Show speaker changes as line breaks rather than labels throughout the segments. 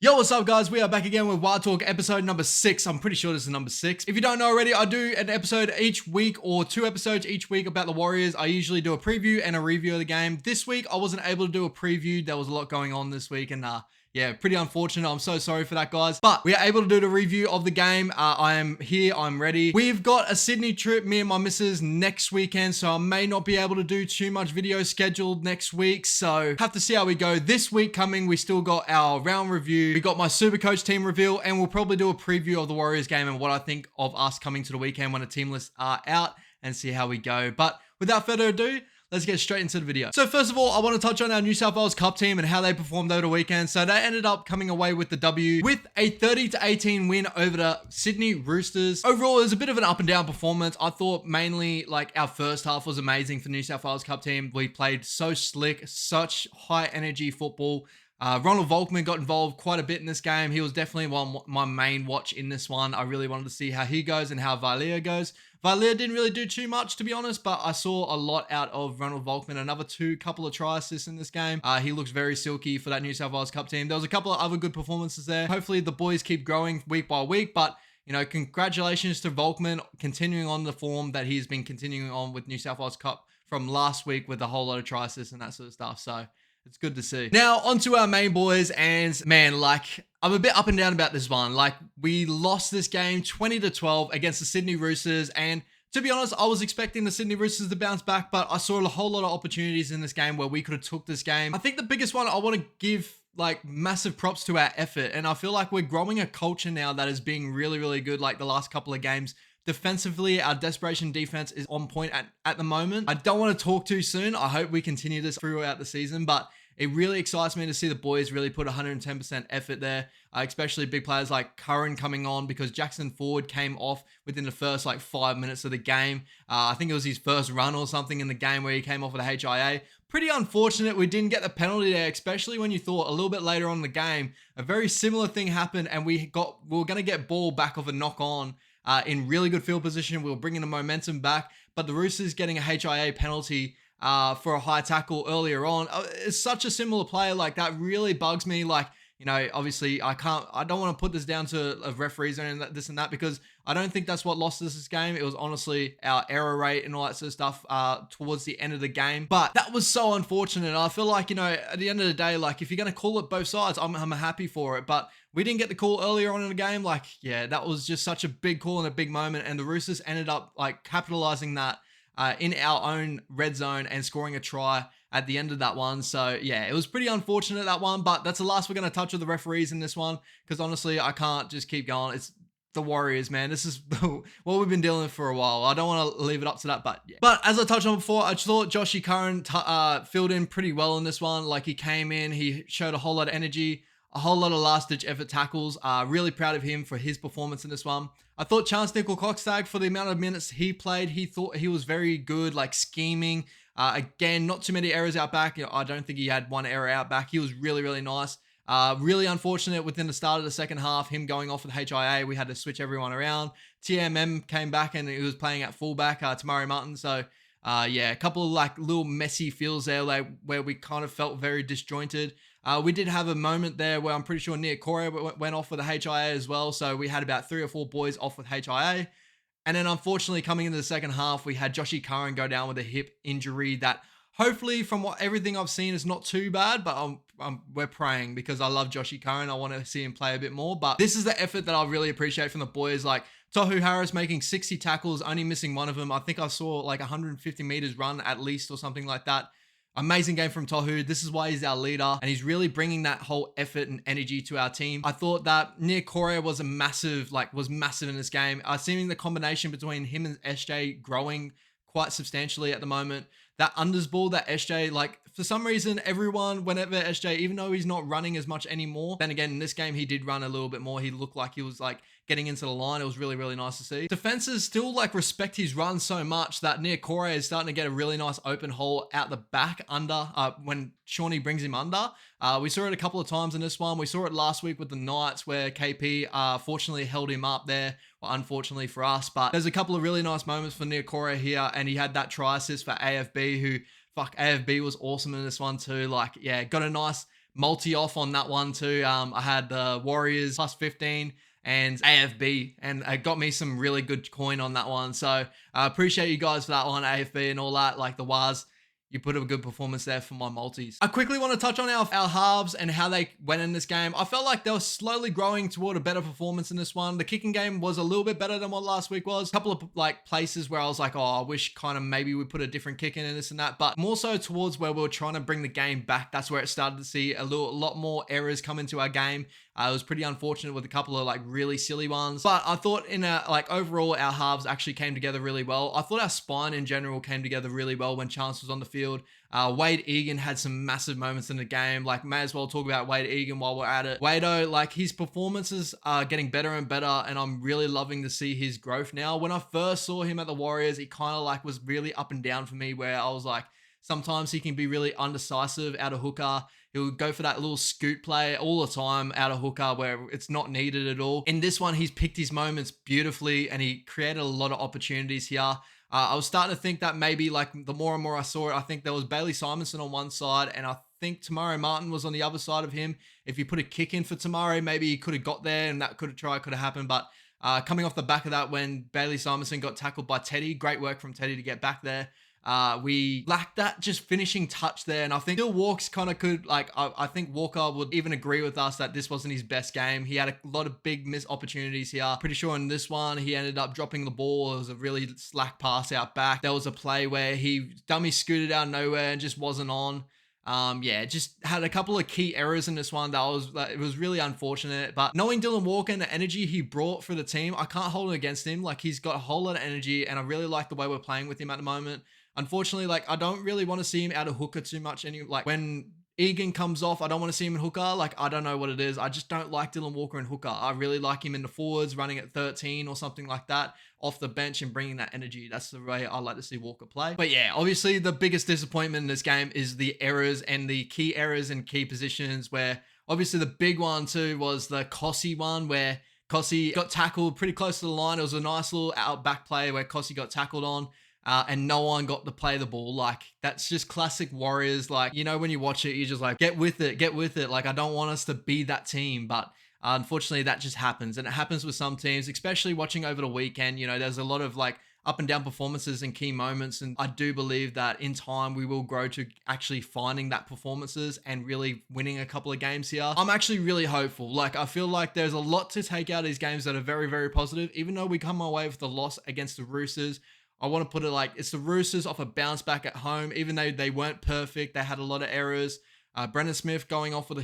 Yo, what's up guys? We are back again with Wild Talk episode number 6. I'm pretty sure this is number 6. If you don't know already, I do an episode each week or 2 episodes each week about the Warriors. I usually do a preview and a review of the game. This week, I wasn't able to do a preview. There was a lot going on this week and yeah, pretty unfortunate. I'm so sorry for that, guys. But we are able to do the review of the game. I am here. I'm ready. We've got a Sydney trip, me and my missus, next weekend. So I may not be able to do too much video scheduled next week. So have to see how we go. This week coming, we still got our round review. We got my Supercoach team reveal. And we'll probably do a preview of the Warriors game and what I think of us coming to the weekend when the team lists are out and see how we go. But without further ado, let's get straight into the video. So first of all, I want to touch on our New South Wales Cup team and how they performed over the weekend. So they ended up coming away with the W with a 30-18 win over the Sydney Roosters. Overall, it was a bit of an up and down performance. I thought mainly like our first half was amazing for New South Wales Cup team. We played so slick, such high energy football. Ronald Volkman got involved quite a bit in this game. He was definitely my main watch in this one. I really wanted to see how he goes and how Valia goes. Valia didn't really do too much, to be honest, but I saw a lot out of Ronald Volkman. Another couple of try assists in this game. He looks very silky for that New South Wales Cup team. There was a couple of other good performances there. Hopefully the boys keep growing week by week, but you know, congratulations to Volkman continuing on the form that he's been continuing on with New South Wales Cup from last week with a whole lot of try assists and that sort of stuff. So it's good to see. Now, onto our main boys, and man, like, I'm a bit up and down about this one. Like, we lost this game 20-12 against the Sydney Roosters, and to be honest, I was expecting the Sydney Roosters to bounce back, but I saw a whole lot of opportunities in this game where we could have took this game. I think the biggest one I want to give like massive props to our effort, and I feel like we're growing a culture now that is being really, really good like the last couple of games. Defensively, our desperation defense is on point at the moment. I don't want to talk too soon. I hope we continue this throughout the season, but it really excites me to see the boys really put 110% effort there, especially big players like CURRAN coming on because Jackson Ford came off within the first like 5 minutes of the game. I think it was his first run or something in the game where he came off with a HIA. Pretty unfortunate we didn't get the penalty there, especially when you thought a little bit later on in the game, a very similar thing happened and we were going to get ball back of a knock on. In really good field position. We were bringing the momentum back, but the Roosters getting a HIA penalty for a high tackle earlier on. It's such a similar player. Like, that really bugs me. Like, you know, obviously I don't want to put this down to referees and this and that because I don't think that's what lost us this game. It was honestly our error rate and all that sort of stuff towards the end of the game. But that was so unfortunate. I feel like, you know, at the end of the day, like if you're going to call it both sides, I'm happy for it. But we didn't get the call earlier on in the game. Like, yeah, that was just such a big call and a big moment. And the Roosters ended up like capitalizing that in our own red zone and scoring a try at the end of that one. So yeah, it was pretty unfortunate, that one, but that's the last we're going to touch with the referees in this one. Because honestly, I can't just keep going. It's the Warriors, man. This is what we've been dealing with for a while. I don't want to leave it up to that, but yeah. But as I touched on before, I just thought Joshy Curran filled in pretty well in this one. Like, he came in, he showed a whole lot of energy, a whole lot of last-ditch effort tackles. Really proud of him for his performance in this one. I thought Chance Nickel-Coxtag, for the amount of minutes he played, he thought he was very good, like scheming. Again, not too many errors out back. You know, I don't think he had one error out back. He was really, really nice. Really unfortunate within the start of the second half, him going off with HIA. We had to switch everyone around. TMM came back and he was playing at fullback, Tamari Martin. So, yeah, a couple of like little messy feels there like, where we kind of felt very disjointed. We did have a moment there where I'm pretty sure Nia Corey went off with a HIA as well. So we had about 3 or 4 boys off with HIA. And then unfortunately coming into the second half, we had Joshy Curran go down with a hip injury that hopefully from everything I've seen is not too bad, but we're praying because I love Joshy Curran. I want to see him play a bit more, but this is the effort that I really appreciate from the boys. Like Tohu Harris making 60 tackles, only missing one of them. I think I saw like 150 meters run at least or something like that. Amazing game from Tohu. This is why he's our leader, and he's really bringing that whole effort and energy to our team. I thought that Nia Corey was massive in this game. Seeing the combination between him and SJ growing quite substantially at the moment. That unders ball that SJ, like, for some reason, everyone, whenever SJ, even though he's not running as much anymore, then again, in this game, he did run a little bit more. He looked like he was, like, getting into the line. It was really, really nice to see. Defenses still, like, respect his run so much that Nia Corey is starting to get a really nice open hole out the back under when Shawnee brings him under. We saw it a couple of times in this one. We saw it last week with the Knights where KP fortunately held him up there. Well, unfortunately for us, but there's a couple of really nice moments for Nia Corey here, and he had that try assist for AFB, who, fuck, AFB was awesome in this one too. Like, yeah, got a nice multi off on that one too. I had the Warriors plus 15 and AFB, and it got me some really good coin on that one. So I appreciate you guys for that one, AFB and all that, like the Wars. You put a good performance there for my multis. I quickly want to touch on our halves and how they went in this game. I felt like they were slowly growing toward a better performance in this one. The kicking game was a little bit better than what last week was. A couple of like places where I was like, oh, I wish kind of maybe we put a different kick in and this and that. But more so towards where we were trying to bring the game back. That's where it started to see a lot more errors come into our game. It was pretty unfortunate with a couple of like really silly ones. But I thought in a like overall, our halves actually came together really well. I thought our spine in general came together really well when Chance was on the field. Wade Egan had some massive moments in the game. Like, may as well talk about Wade Egan while we're at it. Wado, like his performances are getting better and better, and I'm really loving to see his growth now. When I first saw him at the Warriors, he kind of like was really up and down for me, where I was like, sometimes he can be really undecisive out of hooker. He'll go for that little scoot play all the time out of hooker where it's not needed at all. In this one, he's picked his moments beautifully and he created a lot of opportunities here. I was starting to think that maybe like the more and more I saw it, I think there was Bailey Simonson on one side and I think Tamari Martin was on the other side of him. If you put a kick in for Tamari, maybe he could have got there and that could have happened. But coming off the back of that, when Bailey Simonson got tackled by Teddy, great work from Teddy to get back there. We lacked that just finishing touch there, and I think still Walks kind of could, like, I think Walker would even agree with us that this wasn't his best game. He had a lot of big missed opportunities here. Pretty sure in this one he ended up dropping the ball. It was a really slack pass out back. There was a play where he dummy scooted out of nowhere and just wasn't on. Yeah, just had a couple of key errors in this one it was really unfortunate. But knowing Dylan Walker and the energy he brought for the team, I can't hold it against him. Like, he's got a whole lot of energy and I really like the way we're playing with him at the moment. Unfortunately, like, I don't really want to see him out of hooker too much. Like, when Egan comes off, I don't want to see him in hooker. Like, I don't know what it is. I just don't like Dylan Walker in hooker. I really like him in the forwards, running at 13 or something like that, off the bench and bringing that energy. That's the way I like to see Walker play. But yeah, obviously the biggest disappointment in this game is the errors and the key errors in key positions, where obviously the big one too was the Kossi one, where Kossi got tackled pretty close to the line. It was a nice little out back play where Kossi got tackled on. And no one got to play the ball. Like, that's just classic Warriors. Like, you know, when you watch it, you're just like, get with it. Like, I don't want us to be that team, but unfortunately that just happens. And it happens with some teams, especially watching over the weekend. You know, there's a lot of like up and down performances and key moments. And I do believe that in time we will grow to actually finding that performances and really winning a couple of games here. I'm actually really hopeful. Like, I feel like there's a lot to take out of these games that are very, very positive. Even though we come away with the loss against the Roosters, I want to put it like, it's the Roosters off a bounce back at home. Even though they weren't perfect, they had a lot of errors. Brendan Smith going off with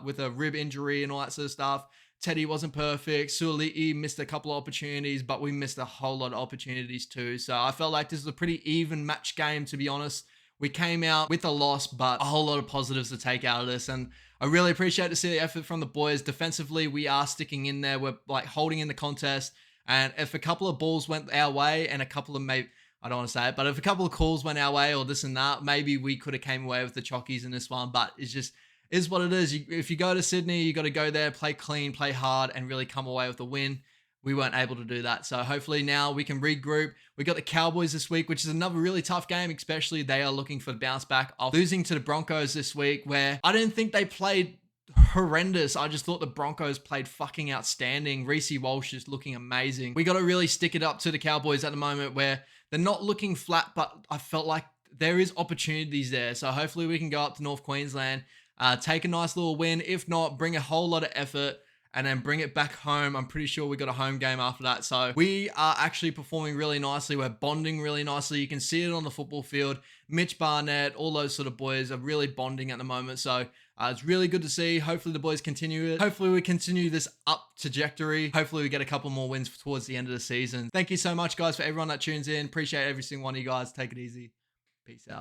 with a rib injury and all that sort of stuff. Teddy wasn't perfect. Suoli'i missed a couple of opportunities, but we missed a whole lot of opportunities too. So I felt like this was a pretty even match game, to be honest. We came out with a loss, but a whole lot of positives to take out of this. And I really appreciate to see the effort from the boys. Defensively, we are sticking in there. We're like holding in the contest. And if a couple of balls went our way and a couple of I don't want to say it, but if a couple of calls went our way or this and that, maybe we could have came away with the chockies in this one. But it's just is what it is. If you go to Sydney, you got to go there, play clean, play hard, and really come away with a win. We weren't able to do that. So hopefully now we can regroup. We got the Cowboys this week, which is another really tough game, especially they are looking for the bounce back of losing to the Broncos this week, where I didn't think they played horrendous. I just thought the Broncos played fucking outstanding. Reece Walsh is looking amazing. We got to really stick it up to the Cowboys at the moment, where they're not looking flat, but I felt like there is opportunities there. So hopefully we can go up to North Queensland, take a nice little win. If not, bring a whole lot of effort and then bring it back home. I'm pretty sure we got a home game after that. So we are actually performing really nicely. We're bonding really nicely. You can see it on the football field. Mitch Barnett, all those sort of boys are really bonding at the moment. So it's really good to see. Hopefully the boys continue it. Hopefully we continue this up trajectory. Hopefully we get a couple more wins towards the end of the season. Thank you so much, guys, for everyone that tunes in. Appreciate every single one of you guys. Take it easy. Peace out.